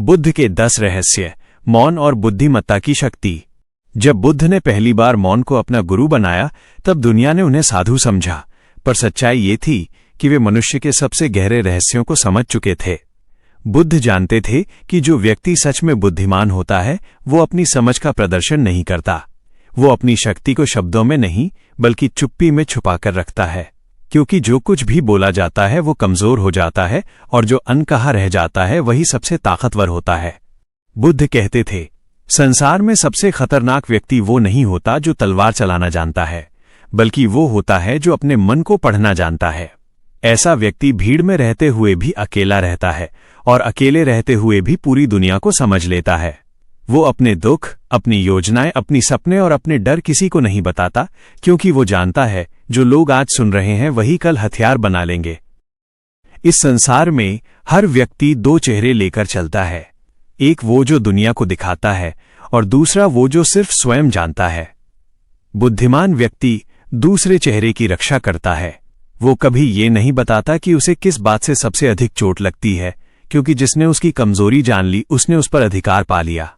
बुद्ध के 10 रहस्य, मौन और बुद्धिमत्ता की शक्ति। जब बुद्ध ने पहली बार मौन को अपना गुरु बनाया तब दुनिया ने उन्हें साधु समझा, पर सच्चाई ये थी कि वे मनुष्य के सबसे गहरे रहस्यों को समझ चुके थे। बुद्ध जानते थे कि जो व्यक्ति सच में बुद्धिमान होता है वो अपनी समझ का प्रदर्शन नहीं करता। वो अपनी शक्ति को शब्दों में नहीं बल्कि चुप्पी में छुपाकर रखता है, क्योंकि जो कुछ भी बोला जाता है वो कमजोर हो जाता है और जो अनकहा रह जाता है वही सबसे ताकतवर होता है। बुद्ध कहते थे, संसार में सबसे खतरनाक व्यक्ति वो नहीं होता जो तलवार चलाना जानता है, बल्कि वो होता है जो अपने मन को पढ़ना जानता है। ऐसा व्यक्ति भीड़ में रहते हुए भी अकेला रहता है और अकेले रहते हुए भी पूरी दुनिया को समझ लेता है। वो अपने दुख, अपनी योजनाएं, अपनी सपने और अपने डर किसी को नहीं बताता, क्योंकि वो जानता है जो लोग आज सुन रहे हैं वही कल हथियार बना लेंगे। इस संसार में हर व्यक्ति 2 चेहरे लेकर चलता है, एक वो जो दुनिया को दिखाता है और दूसरा वो जो सिर्फ स्वयं जानता है। बुद्धिमान व्यक्ति दूसरे चेहरे की रक्षा करता है। वो कभी ये नहीं बताता कि उसे किस बात से सबसे अधिक चोट लगती है, क्योंकि जिसने उसकी कमजोरी जान ली उसने उस पर अधिकार पा लिया।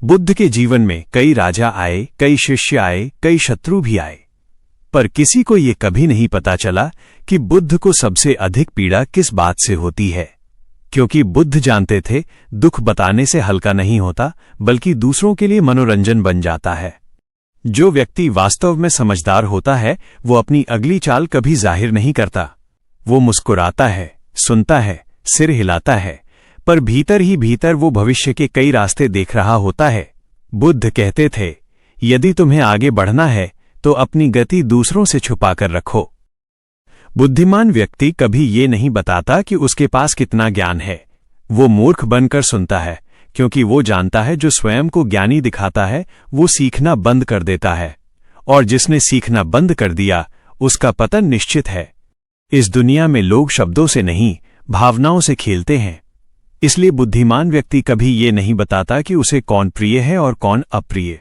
बुद्ध के जीवन में कई राजा आए, कई शिष्य आए, कई शत्रु भी आए, पर किसी को ये कभी नहीं पता चला कि बुद्ध को सबसे अधिक पीड़ा किस बात से होती है, क्योंकि बुद्ध जानते थे दुख बताने से हल्का नहीं होता बल्कि दूसरों के लिए मनोरंजन बन जाता है। जो व्यक्ति वास्तव में समझदार होता है वो अपनी अगली चाल कभी जाहिर नहीं करता। वो मुस्कुराता है, सुनता है, सिर हिलाता है, पर भीतर ही भीतर वो भविष्य के कई रास्ते देख रहा होता है। बुद्ध कहते थे, यदि तुम्हें आगे बढ़ना है तो अपनी गति दूसरों से छुपाकर रखो। बुद्धिमान व्यक्ति कभी ये नहीं बताता कि उसके पास कितना ज्ञान है। वो मूर्ख बनकर सुनता है, क्योंकि वो जानता है जो स्वयं को ज्ञानी दिखाता है वो सीखना बंद कर देता है, और जिसने सीखना बंद कर दिया उसका पतन निश्चित है। इस दुनिया में लोग शब्दों से नहीं भावनाओं से खेलते हैं, इसलिए बुद्धिमान व्यक्ति कभी ये नहीं बताता कि उसे कौन प्रिय है और कौन अप्रिय।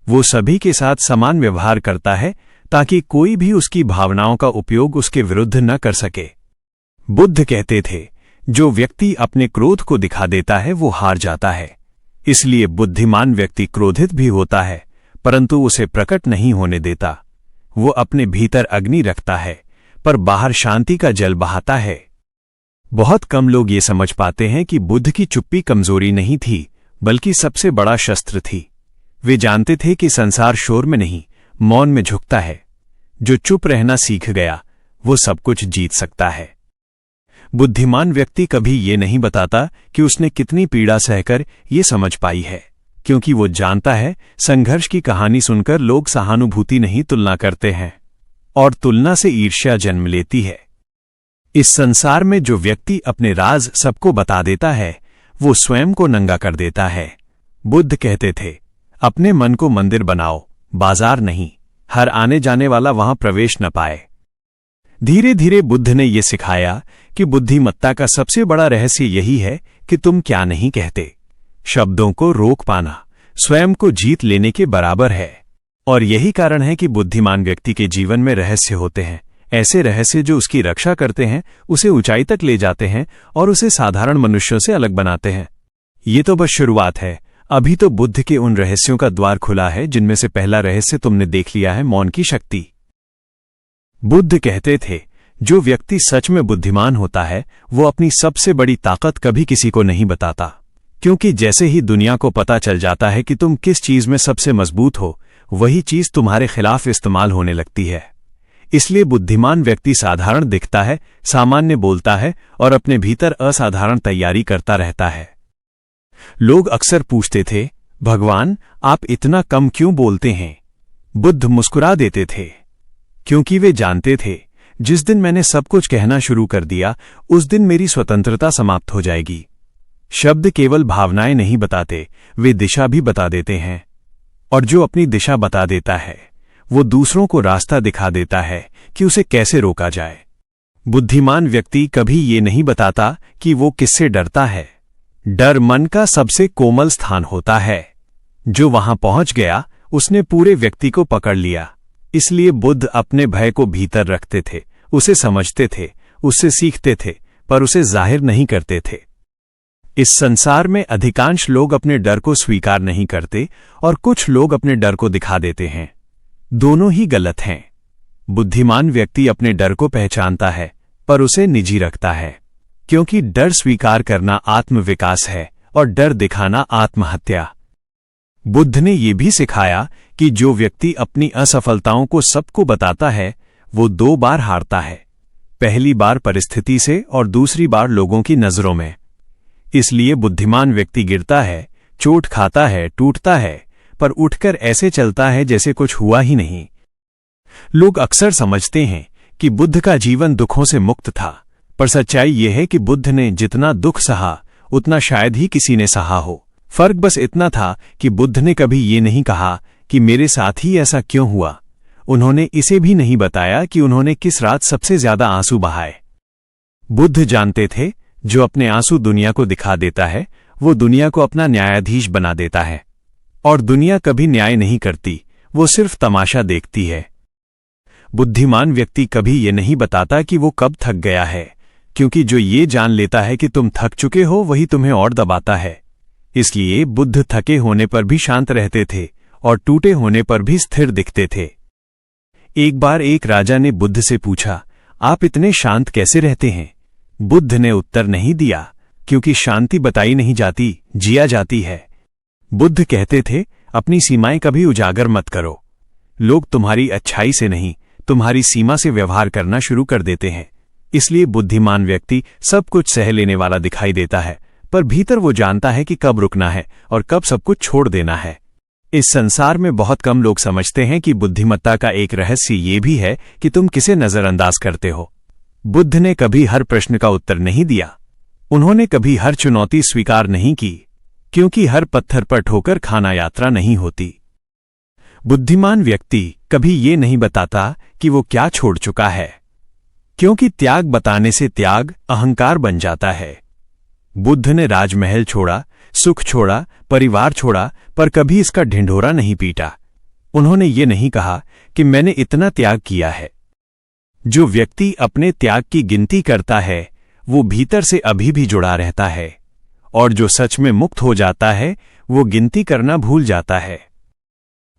वो सभी के साथ समान व्यवहार करता है ताकि कोई भी उसकी भावनाओं का उपयोग उसके विरुद्ध न कर सके। बुद्ध कहते थे, जो व्यक्ति अपने क्रोध को दिखा देता है वो हार जाता है। इसलिए बुद्धिमान व्यक्ति क्रोधित भी होता है परंतु उसे प्रकट नहीं होने देता। वो अपने भीतर अग्नि रखता है पर बाहर शांति का जल बहाता है। बहुत कम लोग ये समझ पाते हैं कि बुद्ध की चुप्पी कमजोरी नहीं थी बल्कि सबसे बड़ा शस्त्र थी। वे जानते थे कि संसार शोर में नहीं मौन में झुकता है। जो चुप रहना सीख गया वो सब कुछ जीत सकता है। बुद्धिमान व्यक्ति कभी ये नहीं बताता कि उसने कितनी पीड़ा सहकर ये समझ पाई है, क्योंकि वो जानता है संघर्ष की कहानी सुनकर लोग सहानुभूति नहीं तुलना करते हैं, और तुलना से ईर्ष्या जन्म लेती है। इस संसार में जो व्यक्ति अपने राज सबको बता देता है वो स्वयं को नंगा कर देता है। बुद्ध कहते थे, अपने मन को मंदिर बनाओ, बाजार नहीं, हर आने जाने वाला वहां प्रवेश न पाए। धीरे धीरे बुद्ध ने यह सिखाया कि बुद्धिमत्ता का सबसे बड़ा रहस्य यही है कि तुम क्या नहीं कहते। शब्दों को रोक पाना स्वयं को जीत लेने के बराबर है, और यही कारण है कि बुद्धिमान व्यक्ति के जीवन में रहस्य होते हैं, ऐसे रहस्य जो उसकी रक्षा करते हैं, उसे ऊंचाई तक ले जाते हैं और उसे साधारण मनुष्यों से अलग बनाते हैं। ये तो बस शुरुआत है। अभी तो बुद्ध के उन रहस्यों का द्वार खुला है जिनमें से पहला रहस्य तुमने देख लिया है, मौन की शक्ति। बुद्ध कहते थे, जो व्यक्ति सच में बुद्धिमान होता है वो अपनी सबसे बड़ी ताकत कभी किसी को नहीं बताता, क्योंकि जैसे ही दुनिया को पता चल जाता है कि तुम किस चीज में सबसे मजबूत हो वही चीज तुम्हारे खिलाफ इस्तेमाल होने लगती है। इसलिए बुद्धिमान व्यक्ति साधारण दिखता है, सामान्य बोलता है और अपने भीतर असाधारण तैयारी करता रहता है। लोग अक्सर पूछते थे, भगवान आप इतना कम क्यों बोलते हैं? बुद्ध मुस्कुरा देते थे, क्योंकि वे जानते थे जिस दिन मैंने सब कुछ कहना शुरू कर दिया उस दिन मेरी स्वतंत्रता समाप्त हो जाएगी। शब्द केवल भावनाएं नहीं बताते, वे दिशा भी बता देते हैं, और जो अपनी दिशा बता देता है वो दूसरों को रास्ता दिखा देता है कि उसे कैसे रोका जाए। बुद्धिमान व्यक्ति कभी ये नहीं बताता कि वो किससे डरता है। डर मन का सबसे कोमल स्थान होता है। जो वहां पहुंच गया उसने पूरे व्यक्ति को पकड़ लिया। इसलिए बुद्ध अपने भय को भीतर रखते थे, उसे समझते थे, उससे सीखते थे, पर उसे जाहिर नहीं करते थे। इस संसार में अधिकांश लोग अपने डर को स्वीकार नहीं करते और कुछ लोग अपने डर को दिखा देते हैं। दोनों ही गलत हैं। बुद्धिमान व्यक्ति अपने डर को पहचानता है पर उसे निजी रखता है, क्योंकि डर स्वीकार करना आत्मविकास है और डर दिखाना आत्महत्या। बुद्ध ने यह भी सिखाया कि जो व्यक्ति अपनी असफलताओं को सबको बताता है वो 2 बार हारता है, पहली बार परिस्थिति से और दूसरी बार लोगों की नजरों में। इसलिए बुद्धिमान व्यक्ति गिरता है, चोट खाता है, टूटता है, पर उठकर ऐसे चलता है जैसे कुछ हुआ ही नहीं। लोग अक्सर समझते हैं कि बुद्ध का जीवन दुखों से मुक्त था, पर सच्चाई यह है कि बुद्ध ने जितना दुख सहा उतना शायद ही किसी ने सहा हो। फर्क बस इतना था कि बुद्ध ने कभी ये नहीं कहा कि मेरे साथ ही ऐसा क्यों हुआ। उन्होंने इसे भी नहीं बताया कि उन्होंने किस रात सबसे ज्यादा आंसू बहाए। बुद्ध जानते थे जो अपने आंसू दुनिया को दिखा देता है वो दुनिया को अपना न्यायाधीश बना देता है, और दुनिया कभी न्याय नहीं करती, वो सिर्फ तमाशा देखती है। बुद्धिमान व्यक्ति कभी ये नहीं बताता कि वो कब थक गया है, क्योंकि जो ये जान लेता है कि तुम थक चुके हो वही तुम्हें और दबाता है। इसलिए बुद्ध थके होने पर भी शांत रहते थे और टूटे होने पर भी स्थिर दिखते थे। एक बार एक राजा ने बुद्ध से पूछा, आप इतने शांत कैसे रहते हैं? बुद्ध ने उत्तर नहीं दिया, क्योंकि शांति बताई नहीं जाती, जिया जाती है। बुद्ध कहते थे, अपनी सीमाएं कभी उजागर मत करो। लोग तुम्हारी अच्छाई से नहीं, तुम्हारी सीमा से व्यवहार करना शुरू कर देते हैं। इसलिए बुद्धिमान व्यक्ति सब कुछ सह लेने वाला दिखाई देता है, पर भीतर वो जानता है कि कब रुकना है और कब सब कुछ छोड़ देना है। इस संसार में बहुत कम लोग समझते हैं कि बुद्धिमत्ता का एक रहस्य ये भी है कि तुम किसे नजरअंदाज करते हो। बुद्ध ने कभी हर प्रश्न का उत्तर नहीं दिया। उन्होंने कभी हर चुनौती स्वीकार नहीं की, क्योंकि हर पत्थर पर ठोकर खाना यात्रा नहीं होती। बुद्धिमान व्यक्ति कभी ये नहीं बताता कि वो क्या छोड़ चुका है, क्योंकि त्याग बताने से त्याग अहंकार बन जाता है। बुद्ध ने राजमहल छोड़ा, सुख छोड़ा, परिवार छोड़ा, पर कभी इसका ढिंढोरा नहीं पीटा। उन्होंने ये नहीं कहा कि मैंने इतना त्याग किया है। जो व्यक्ति अपने त्याग की गिनती करता है वो भीतर से अभी भी जुड़ा रहता है, और जो सच में मुक्त हो जाता है वो गिनती करना भूल जाता है।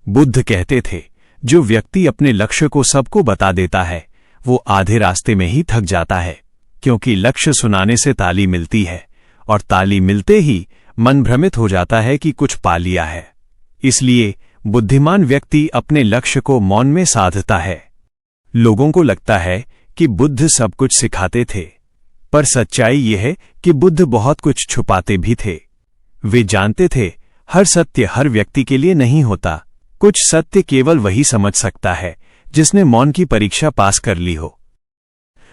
बुद्ध कहते थे, जो व्यक्ति अपने लक्ष्य को सबको बता देता है वो आधे रास्ते में ही थक जाता है, क्योंकि लक्ष्य सुनाने से ताली मिलती है और ताली मिलते ही मन भ्रमित हो जाता है कि कुछ पा लिया है। इसलिए बुद्धिमान व्यक्ति अपने लक्ष्य को मौन में साधता है। लोगों को लगता है कि बुद्ध सब कुछ सिखाते थे, पर सच्चाई यह है कि बुद्ध बहुत कुछ छुपाते भी थे। वे जानते थे हर सत्य हर व्यक्ति के लिए नहीं होता। कुछ सत्य केवल वही समझ सकता है जिसने मौन की परीक्षा पास कर ली हो।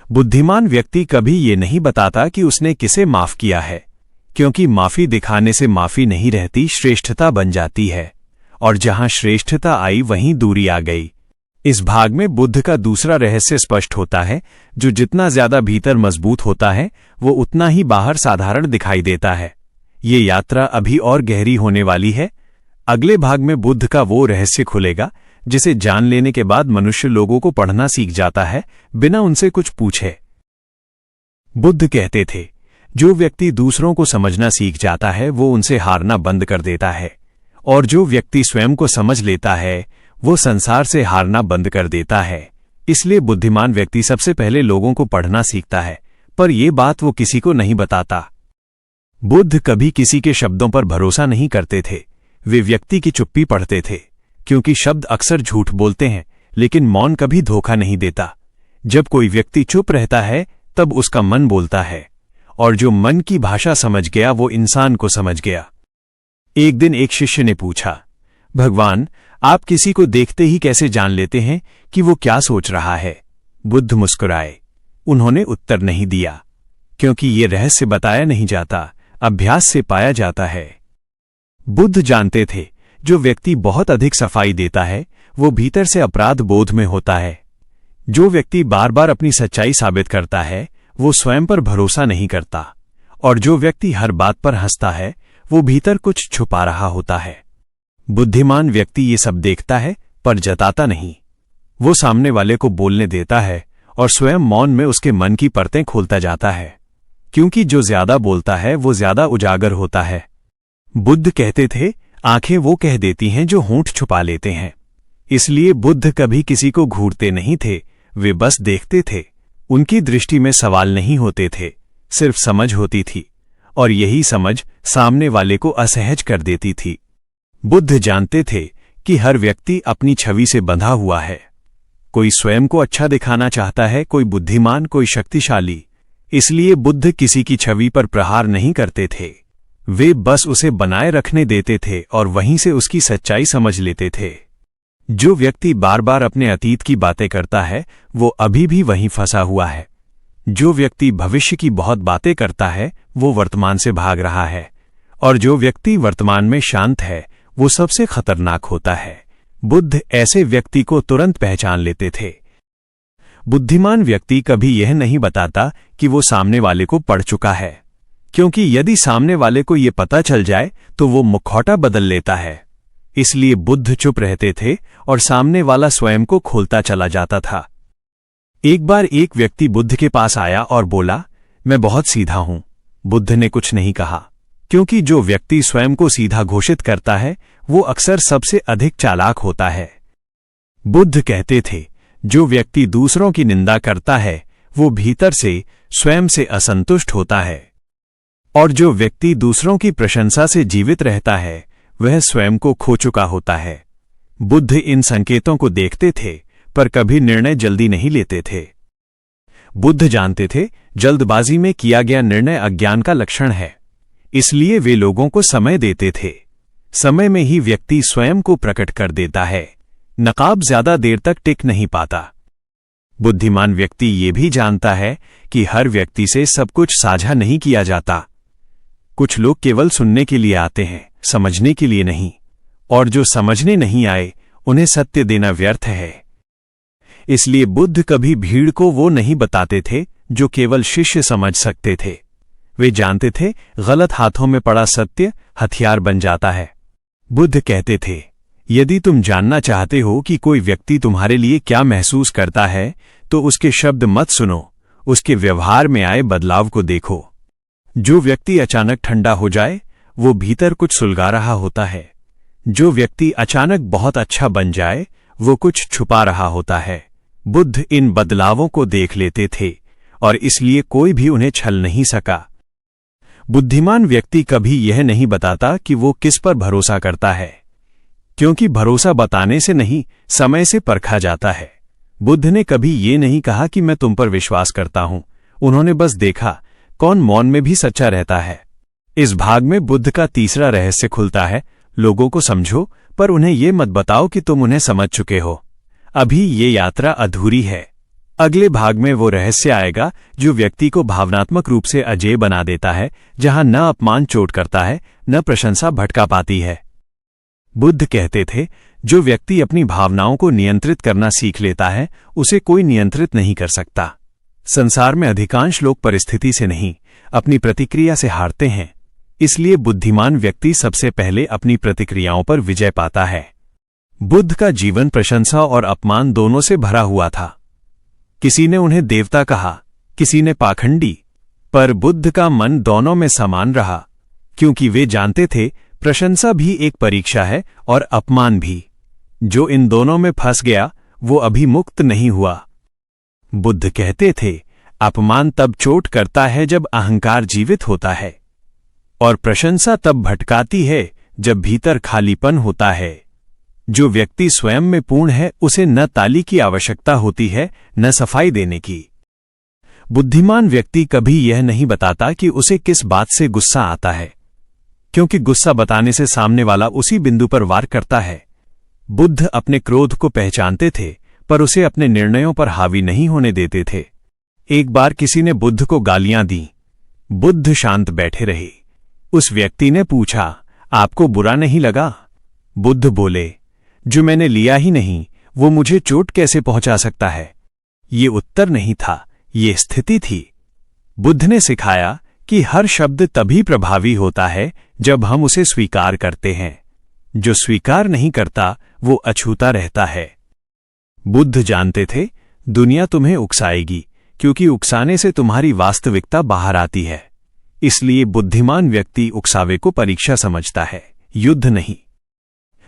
बुद्धिमान व्यक्ति कभी ये नहीं बताता कि उसने किसे माफ किया है, क्योंकि माफी दिखाने से माफी नहीं रहती, श्रेष्ठता बन जाती है, और जहां श्रेष्ठता आई वहीं दूरी आ गई। इस भाग में बुद्ध का दूसरा रहस्य स्पष्ट होता है, जो जितना ज्यादा भीतर मजबूत होता है वो उतना ही बाहर साधारण दिखाई देता है। ये यात्रा अभी और गहरी होने वाली है। अगले भाग में बुद्ध का वो रहस्य खुलेगा जिसे जान लेने के बाद मनुष्य लोगों को पढ़ना सीख जाता है बिना उनसे कुछ पूछे। बुद्ध कहते थे, जो व्यक्ति दूसरों को समझना सीख जाता है वो उनसे हारना बंद कर देता है, और जो व्यक्ति स्वयं को समझ लेता है वो संसार से हारना बंद कर देता है। इसलिए बुद्धिमान व्यक्ति सबसे पहले लोगों को पढ़ना सीखता है, पर यह बात वो किसी को नहीं बताता। बुद्ध कभी किसी के शब्दों पर भरोसा नहीं करते थे। वे व्यक्ति की चुप्पी पढ़ते थे, क्योंकि शब्द अक्सर झूठ बोलते हैं, लेकिन मौन कभी धोखा नहीं देता। जब कोई व्यक्ति चुप रहता है तब उसका मन बोलता है, और जो मन की भाषा समझ गया वो इंसान को समझ गया। एक दिन एक शिष्य ने पूछा, भगवान, आप किसी को देखते ही कैसे जान लेते हैं कि वो क्या सोच रहा है? बुद्ध मुस्कुराए। उन्होंने उत्तर नहीं दिया, क्योंकि ये रहस्य बताया नहीं जाता, अभ्यास से पाया जाता है। बुद्ध जानते थे, जो व्यक्ति बहुत अधिक सफाई देता है वो भीतर से अपराध बोध में होता है। जो व्यक्ति बार बार अपनी सच्चाई साबित करता है वो स्वयं पर भरोसा नहीं करता, और जो व्यक्ति हर बात पर हंसता है वो भीतर कुछ छुपा रहा होता है। बुद्धिमान व्यक्ति ये सब देखता है पर जताता नहीं। वो सामने वाले को बोलने देता है और स्वयं मौन में उसके मन की परतें खोलता जाता है, क्योंकि जो ज्यादा बोलता है वो ज्यादा उजागर होता है। बुद्ध कहते थे, आंखें वो कह देती हैं जो होंठ छुपा लेते हैं। इसलिए बुद्ध कभी किसी को घूरते नहीं थे, वे बस देखते थे। उनकी दृष्टि में सवाल नहीं होते थे, सिर्फ समझ होती थी, और यही समझ सामने वाले को असहज कर देती थी। बुद्ध जानते थे कि हर व्यक्ति अपनी छवि से बंधा हुआ है। कोई स्वयं को अच्छा दिखाना चाहता है, कोई बुद्धिमान, कोई शक्तिशाली। इसलिए बुद्ध किसी की छवि पर प्रहार नहीं करते थे, वे बस उसे बनाए रखने देते थे और वहीं से उसकी सच्चाई समझ लेते थे। जो व्यक्ति बार बार अपने अतीत की बातें करता है वो अभी भी वहीं फंसा हुआ है। जो व्यक्ति भविष्य की बहुत बातें करता है वो वर्तमान से भाग रहा है, और जो व्यक्ति वर्तमान में शांत है वो सबसे खतरनाक होता है। बुद्ध ऐसे व्यक्ति को तुरंत पहचान लेते थे। बुद्धिमान व्यक्ति कभी यह नहीं बताता कि वो सामने वाले को पढ़ चुका है, क्योंकि यदि सामने वाले को ये पता चल जाए तो वो मुखौटा बदल लेता है। इसलिए बुद्ध चुप रहते थे और सामने वाला स्वयं को खोलता चला जाता था। एक बार एक व्यक्ति बुद्ध के पास आया और बोला, मैं बहुत सीधा हूं। बुद्ध ने कुछ नहीं कहा, क्योंकि जो व्यक्ति स्वयं को सीधा घोषित करता है वो अक्सर सबसे अधिक चालाक होता है। बुद्ध कहते थे, जो व्यक्ति दूसरों की निंदा करता है वो भीतर से स्वयं से असंतुष्ट होता है, और जो व्यक्ति दूसरों की प्रशंसा से जीवित रहता है वह स्वयं को खो चुका होता है। बुद्ध इन संकेतों को देखते थे पर कभी निर्णय जल्दी नहीं लेते थे। बुद्ध जानते थे जल्दबाजी में किया गया निर्णय अज्ञान का लक्षण है, इसलिए वे लोगों को समय देते थे। समय में ही व्यक्ति स्वयं को प्रकट कर देता है, नकाब ज्यादा देर तक टिक नहीं पाता। बुद्धिमान व्यक्ति ये भी जानता है कि हर व्यक्ति से सब कुछ साझा नहीं किया जाता। कुछ लोग केवल सुनने के लिए आते हैं, समझने के लिए नहीं, और जो समझने नहीं आए उन्हें सत्य देना व्यर्थ है। इसलिए बुद्ध कभी भीड़ को वो नहीं बताते थे जो केवल शिष्य समझ सकते थे। वे जानते थे गलत हाथों में पड़ा सत्य हथियार बन जाता है। बुद्ध कहते थे, यदि तुम जानना चाहते हो कि कोई व्यक्ति तुम्हारे लिए क्या महसूस करता है तो उसके शब्द मत सुनो, उसके व्यवहार में आए बदलाव को देखो। जो व्यक्ति अचानक ठंडा हो जाए वो भीतर कुछ सुलगा रहा होता है। जो व्यक्ति अचानक बहुत अच्छा बन जाए वो कुछ छुपा रहा होता है। बुद्ध इन बदलावों को देख लेते थे और इसलिए कोई भी उन्हें छल नहीं सका। बुद्धिमान व्यक्ति कभी यह नहीं बताता कि वो किस पर भरोसा करता है, क्योंकि भरोसा बताने से नहीं, समय से परखा जाता है। बुद्ध ने कभी ये नहीं कहा कि मैं तुम पर विश्वास करता हूं, उन्होंने बस देखा कौन मौन में भी सच्चा रहता है। इस भाग में बुद्ध का तीसरा रहस्य खुलता है, लोगों को समझो पर उन्हें ये मत बताओ कि तुम उन्हें समझ चुके हो। अभी ये यात्रा अधूरी है। अगले भाग में वो रहस्य आएगा जो व्यक्ति को भावनात्मक रूप से अजेय बना देता है, जहां न अपमान चोट करता है न प्रशंसा भटका पाती है। बुद्ध कहते थे, जो व्यक्ति अपनी भावनाओं को नियंत्रित करना सीख लेता है उसे कोई नियंत्रित नहीं कर सकता। संसार में अधिकांश लोग परिस्थिति से नहीं, अपनी प्रतिक्रिया से हारते हैं। इसलिए बुद्धिमान व्यक्ति सबसे पहले अपनी प्रतिक्रियाओं पर विजय पाता है। बुद्ध का जीवन प्रशंसा और अपमान दोनों से भरा हुआ था। किसी ने उन्हें देवता कहा, किसी ने पाखंडी, पर बुद्ध का मन दोनों में समान रहा, क्योंकि वे जानते थे प्रशंसा भी एक परीक्षा है और अपमान भी। जो इन दोनों में फंस गया वो अभी मुक्त नहीं हुआ। बुद्ध कहते थे, अपमान तब चोट करता है जब अहंकार जीवित होता है, और प्रशंसा तब भटकाती है जब भीतर खालीपन होता है। जो व्यक्ति स्वयं में पूर्ण है उसे न ताली की आवश्यकता होती है न सफाई देने की। बुद्धिमान व्यक्ति कभी यह नहीं बताता कि उसे किस बात से गुस्सा आता है, क्योंकि गुस्सा बताने से सामने वाला उसी बिंदु पर वार करता है। बुद्ध अपने क्रोध को पहचानते थे पर उसे अपने निर्णयों पर हावी नहीं होने देते थे। एक बार किसी ने बुद्ध को गालियां दी। बुद्ध शांत बैठे रहे। उस व्यक्ति ने पूछा, आपको बुरा नहीं लगा? बुद्ध बोले, जो मैंने लिया ही नहीं वो मुझे चोट कैसे पहुंचा सकता है? ये उत्तर नहीं था, ये स्थिति थी। बुद्ध ने सिखाया कि हर शब्द तभी प्रभावी होता है जब हम उसे स्वीकार करते हैं। जो स्वीकार नहीं करता वो अछूता रहता है। बुद्ध जानते थे दुनिया तुम्हें उकसाएगी, क्योंकि उकसाने से तुम्हारी वास्तविकता बाहर आती है। इसलिए बुद्धिमान व्यक्ति उकसावे को परीक्षा समझता है, युद्ध नहीं।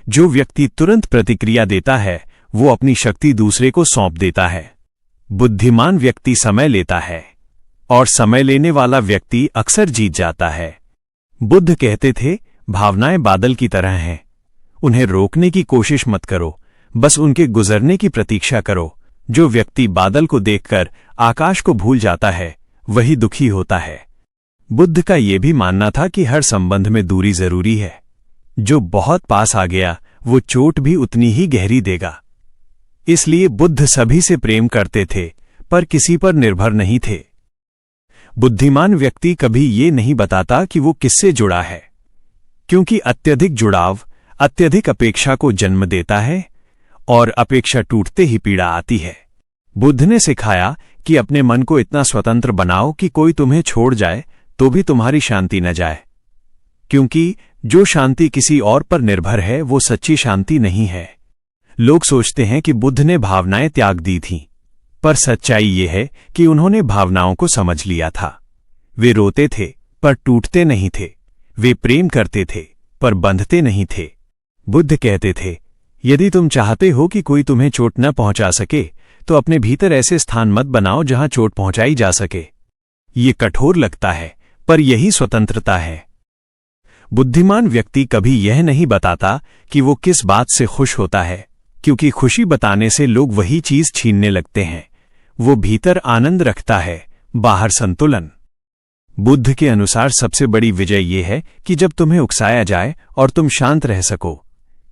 जो व्यक्ति तुरंत प्रतिक्रिया देता है वो अपनी शक्ति दूसरे को सौंप देता है। बुद्धिमान व्यक्ति समय लेता है और समय लेने वाला व्यक्ति अक्सर जीत जाता है। बुद्ध कहते थे, भावनाएं बादल की तरह हैं, उन्हें रोकने की कोशिश मत करो, बस उनके गुजरने की प्रतीक्षा करो। जो व्यक्ति बादल को देखकर आकाश को भूल जाता है वही दुखी होता है। बुद्ध का यह भी मानना था कि हर संबंध में दूरी जरूरी है। जो बहुत पास आ गया वो चोट भी उतनी ही गहरी देगा। इसलिए बुद्ध सभी से प्रेम करते थे पर किसी पर निर्भर नहीं थे। बुद्धिमान व्यक्ति कभी ये नहीं बताता कि वो किससे जुड़ा है, क्योंकि अत्यधिक जुड़ाव अत्यधिक अपेक्षा को जन्म देता है और अपेक्षा टूटते ही पीड़ा आती है। बुद्ध ने सिखाया कि अपने मन को इतना स्वतंत्र बनाओ कि कोई तुम्हें छोड़ जाए तो भी तुम्हारी शांति न जाए, क्योंकि जो शांति किसी और पर निर्भर है वो सच्ची शांति नहीं है। लोग सोचते हैं कि बुद्ध ने भावनाएं त्याग दी थीं, पर सच्चाई ये है कि उन्होंने भावनाओं को समझ लिया था। वे रोते थे पर टूटते नहीं थे, वे प्रेम करते थे पर बंधते नहीं थे। बुद्ध कहते थे, यदि तुम चाहते हो कि कोई तुम्हें चोट न पहुंचा सके तो अपने भीतर ऐसे स्थान मत बनाओ जहां चोट पहुंचाई जा सके। ये कठोर लगता है पर यही स्वतंत्रता है। बुद्धिमान व्यक्ति कभी यह नहीं बताता कि वो किस बात से खुश होता है, क्योंकि खुशी बताने से लोग वही चीज छीनने लगते हैं। वो भीतर आनंद रखता है, बाहर संतुलन। बुद्ध के अनुसार सबसे बड़ी विजय ये है कि जब तुम्हें उकसाया जाए और तुम शांत रह सको,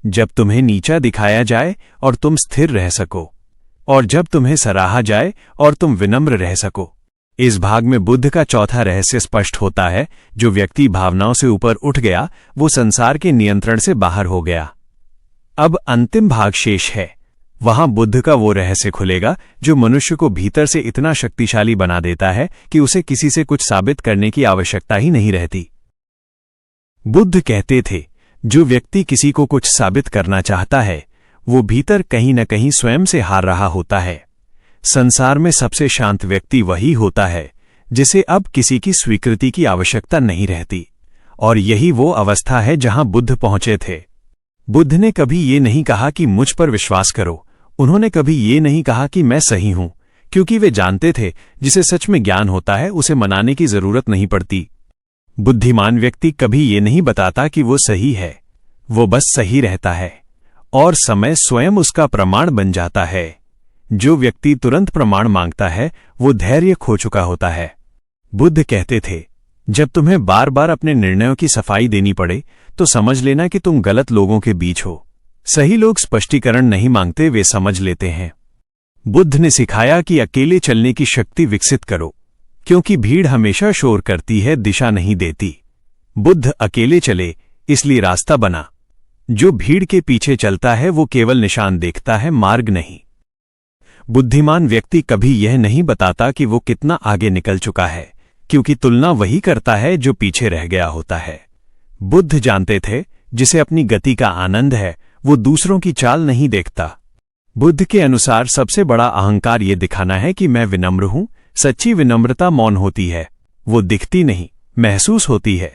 जब तुम्हें नीचा दिखाया जाए और तुम स्थिर रह सको, और जब तुम्हें सराहा जाए और तुम विनम्र रह सको। इस भाग में बुद्ध का चौथा रहस्य स्पष्ट होता है। जो व्यक्ति भावनाओं से ऊपर उठ गया वो संसार के नियंत्रण से बाहर हो गया। अब अंतिम भाग शेष है। वहां बुद्ध का वो रहस्य खुलेगा जो मनुष्य को भीतर से इतना शक्तिशाली बना देता है कि उसे किसी से कुछ साबित करने की आवश्यकता ही नहीं रहती। बुद्ध कहते थे, जो व्यक्ति किसी को कुछ साबित करना चाहता है वो भीतर कहीं न कहीं स्वयं से हार रहा होता है। संसार में सबसे शांत व्यक्ति वही होता है जिसे अब किसी की स्वीकृति की आवश्यकता नहीं रहती, और यही वो अवस्था है जहां बुद्ध पहुंचे थे। बुद्ध ने कभी ये नहीं कहा कि मुझ पर विश्वास करो, उन्होंने कभी ये नहीं कहा कि मैं सही हूं, क्योंकि वे जानते थे जिसे सच में ज्ञान होता है उसे मनाने की जरूरत नहीं पड़ती। बुद्धिमान व्यक्ति कभी ये नहीं बताता कि वो सही है, वो बस सही रहता है और समय स्वयं उसका प्रमाण बन जाता है। जो व्यक्ति तुरंत प्रमाण मांगता है वो धैर्य खो चुका होता है। बुद्ध कहते थे, जब तुम्हें बार बार अपने निर्णयों की सफाई देनी पड़े तो समझ लेना कि तुम गलत लोगों के बीच हो। सही लोग स्पष्टीकरण नहीं मांगते, वे समझ लेते हैं। बुद्ध ने सिखाया कि अकेले चलने की शक्ति विकसित करो, क्योंकि भीड़ हमेशा शोर करती है, दिशा नहीं देती। बुद्ध अकेले चले इसलिए रास्ता बना। जो भीड़ के पीछे चलता है वो केवल निशान देखता है, मार्ग नहीं। बुद्धिमान व्यक्ति कभी यह नहीं बताता कि वो कितना आगे निकल चुका है, क्योंकि तुलना वही करता है जो पीछे रह गया होता है। बुद्ध जानते थे, जिसे अपनी गति का आनंद है वो दूसरों की चाल नहीं देखता। बुद्ध के अनुसार सबसे बड़ा अहंकार ये दिखाना है कि मैं विनम्र हूं। सच्ची विनम्रता मौन होती है, वो दिखती नहीं, महसूस होती है।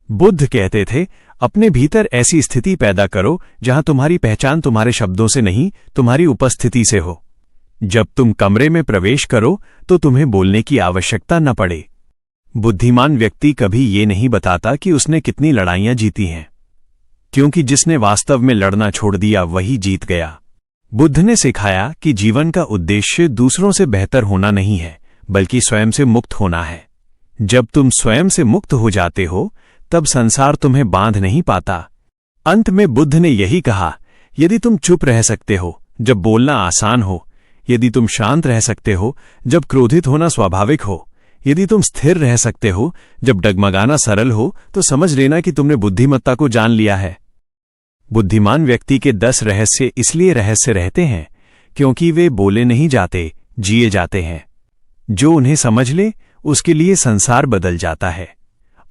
बुद्ध कहते थे, अपने भीतर ऐसी स्थिति पैदा करो जहां तुम्हारी पहचान तुम्हारे शब्दों से नहीं, तुम्हारी उपस्थिति से हो। जब तुम कमरे में प्रवेश करो तो तुम्हें बोलने की आवश्यकता न पड़े। बुद्धिमान व्यक्ति कभी ये नहीं बताता कि उसने कितनी लड़ाइयां जीती हैं, क्योंकि जिसने वास्तव में लड़ना छोड़ दिया वही जीत गया। बुद्ध ने सिखाया कि जीवन का उद्देश्य दूसरों से बेहतर होना नहीं है, बल्कि स्वयं से मुक्त होना है। जब तुम स्वयं से मुक्त हो जाते हो तब संसार तुम्हें बांध नहीं पाता। अंत में बुद्ध ने यही कहा, यदि तुम चुप रह सकते हो जब बोलना आसान हो, यदि तुम शांत रह सकते हो जब क्रोधित होना स्वाभाविक हो, यदि तुम स्थिर रह सकते हो जब डगमगाना सरल हो, तो समझ लेना कि तुमने बुद्धिमत्ता को जान लिया है। बुद्धिमान व्यक्ति के 10 रहस्य इसलिए रहस्य रहते हैं क्योंकि वे बोले नहीं जाते, जिए जाते हैं। जो उन्हें समझ ले उसके लिए संसार बदल जाता है,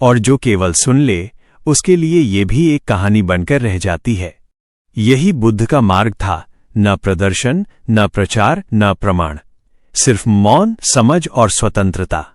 और जो केवल सुन ले उसके लिए ये भी एक कहानी बनकर रह जाती है। यही बुद्ध का मार्ग था, न प्रदर्शन, न प्रचार, न प्रमाण, सिर्फ मौन, समझ और स्वतंत्रता।